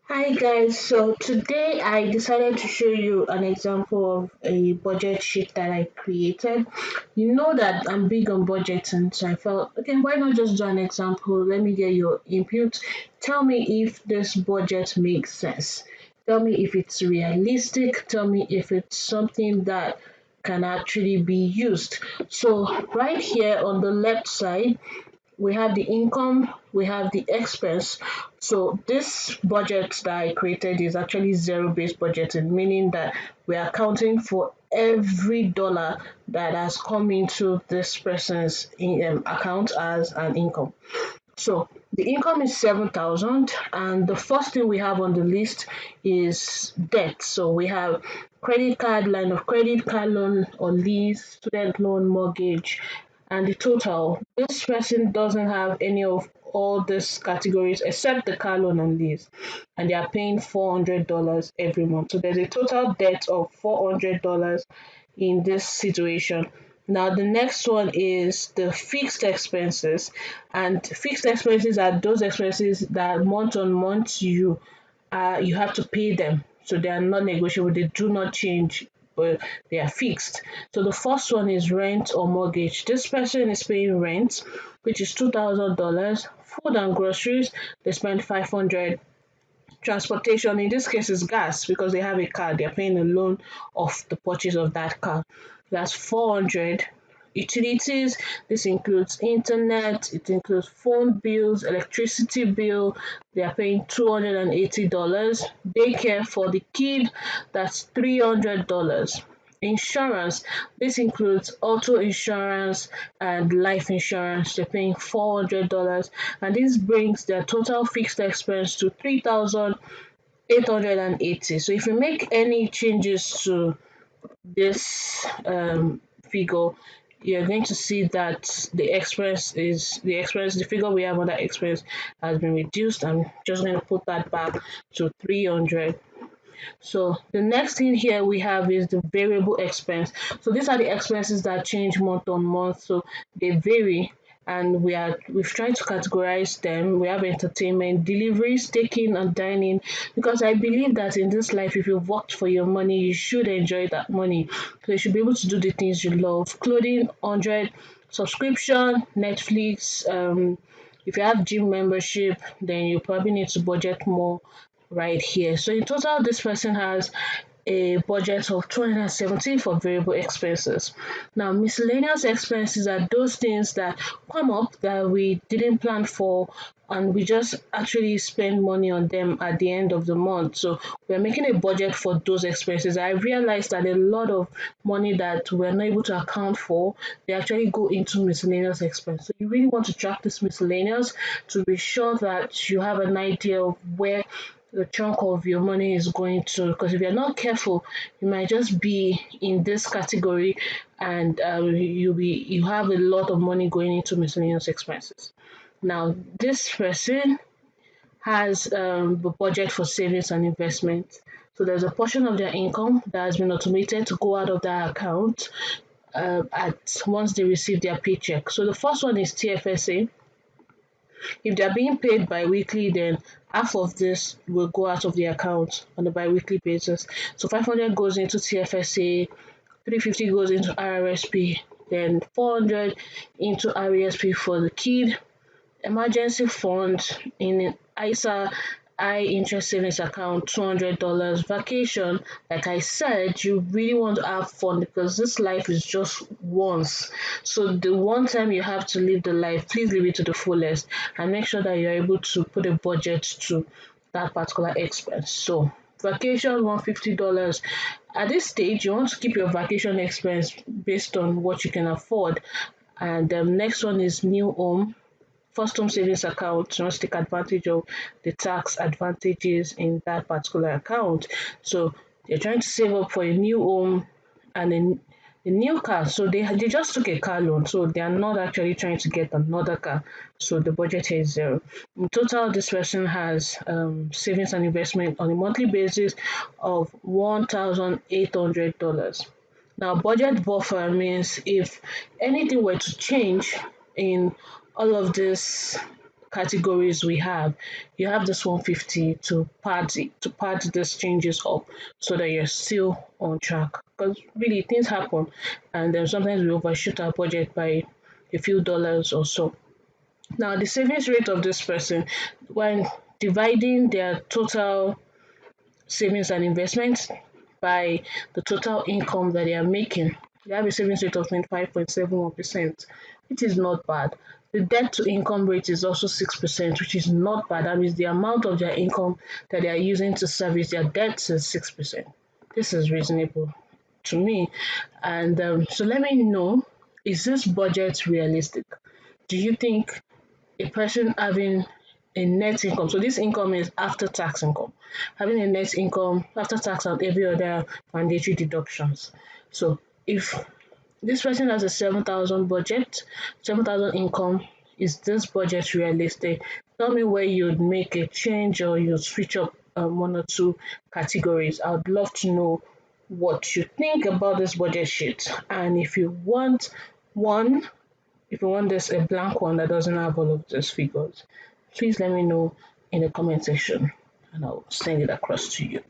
Hi guys, so today I decided to show you an example of a budget sheet that I created. You know that I'm big on budgeting, so I felt, okay, why not just do an example? Let me get your input. Tell me if this budget makes sense. Tell me if it's realistic. Tell me if it's something that can actually be used. So right here on the left side, we have the income, we have the expense. So this budget that I created is actually zero-based budgeting, meaning that we are accounting for every dollar that has come into this person's account as an income. So the income is 7,000, and the first thing we have on the list is debt. So we have credit card, line of credit, car loan or lease, student loan, mortgage, and the total. This person doesn't have any of all these categories except the car loan and lease, and they are paying $400 every month. So there's a total debt of $400 in this situation. Now, the next one is the fixed expenses, and fixed expenses are those expenses that month on month you have to pay them. So they are not negotiable, they do not change, but they are fixed. So the first one is rent or mortgage. This person is paying rent, which is $2,000. Food and groceries, they spend 500. Transportation, in this case, is gas because they have a car. They're paying a loan of the purchase of that car. That's 400. Utilities, this includes internet, it includes phone bills, electricity bill. They are paying $280. Daycare for the kid, that's $300. Insurance, this includes auto insurance and life insurance. They're paying $400, and this brings their total fixed expense to 3,880. So if you make any changes to this figure, you're going to see that the figure we have on that expense has been reduced. I'm just going to put that back to 300. So the next thing here we have is the variable expense. So these are the expenses that change month on month. So they vary, and we've tried to categorize them. We have entertainment, deliveries, taking and dining, because I believe that in this life, if you've worked for your money, you should enjoy that money. So you should be able to do the things you love. Clothing, 100. Subscription, Netflix. If you have gym membership, then you probably need to budget more right here. So in total, this person has a budget of 270 for variable expenses. Now, miscellaneous expenses are those things that come up that we didn't plan for, and we just actually spend money on them at the end of the month. So we're making a budget for those expenses. I realized that a lot of money that we're not able to account for, they actually go into miscellaneous expense. So you really want to track this miscellaneous to be sure that you have an idea of where the chunk of your money is going to, because if you're not careful, you might just be in this category, and you have a lot of money going into miscellaneous expenses. Now this person has a budget for savings and investment. So there's a portion of their income that has been automated to go out of that account at once they receive their paycheck. So the first one is TFSA. If they're being paid bi-weekly, then half of this will go out of the account on a bi-weekly basis. So 500 goes into TFSA, 350 goes into RRSP, then 400 into RESP for the kid, emergency fund in ISA high interest savings account, $200. Vacation, like I said, you really want to have fun because this life is just once. So the one time you have to live the life, please live it to the fullest, and make sure that you're able to put a budget to that particular expense. So vacation, $150. At this stage, you want to keep your vacation expense based on what you can afford. And the next one is new home. First home savings account, you want to take advantage of the tax advantages in that particular account. So they're trying to save up for a new home and a new car. So they just took a car loan. So they are not actually trying to get another car. So the budget is zero. In total, this person has savings and investment on a monthly basis of $1,800. Now, budget buffer means if anything were to change in all of these categories we have, you have this 150 to pad these changes up so that you're still on track. Because really things happen, and then sometimes we overshoot our budget by a few dollars or so. Now the savings rate of this person, when dividing their total savings and investments by the total income that they are making, they have a savings rate of 25.71%, which is not bad. The debt to income rate is also 6%, which is not bad. That means the amount of their income that they are using to service their debts is 6%. This is reasonable to me. And so let me know, is this budget realistic? Do you think a person having a net income, so this income is after tax income, having a net income after tax and every other mandatory deductions. So if this person has a 7,000 budget, 7,000 income, is this budget realistic? Tell me where you'd make a change or you'd switch up one or two categories. I would love to know what you think about this budget sheet. And one, if you want this a blank one that doesn't have all of those figures, please let me know in the comment section and I'll send it across to you.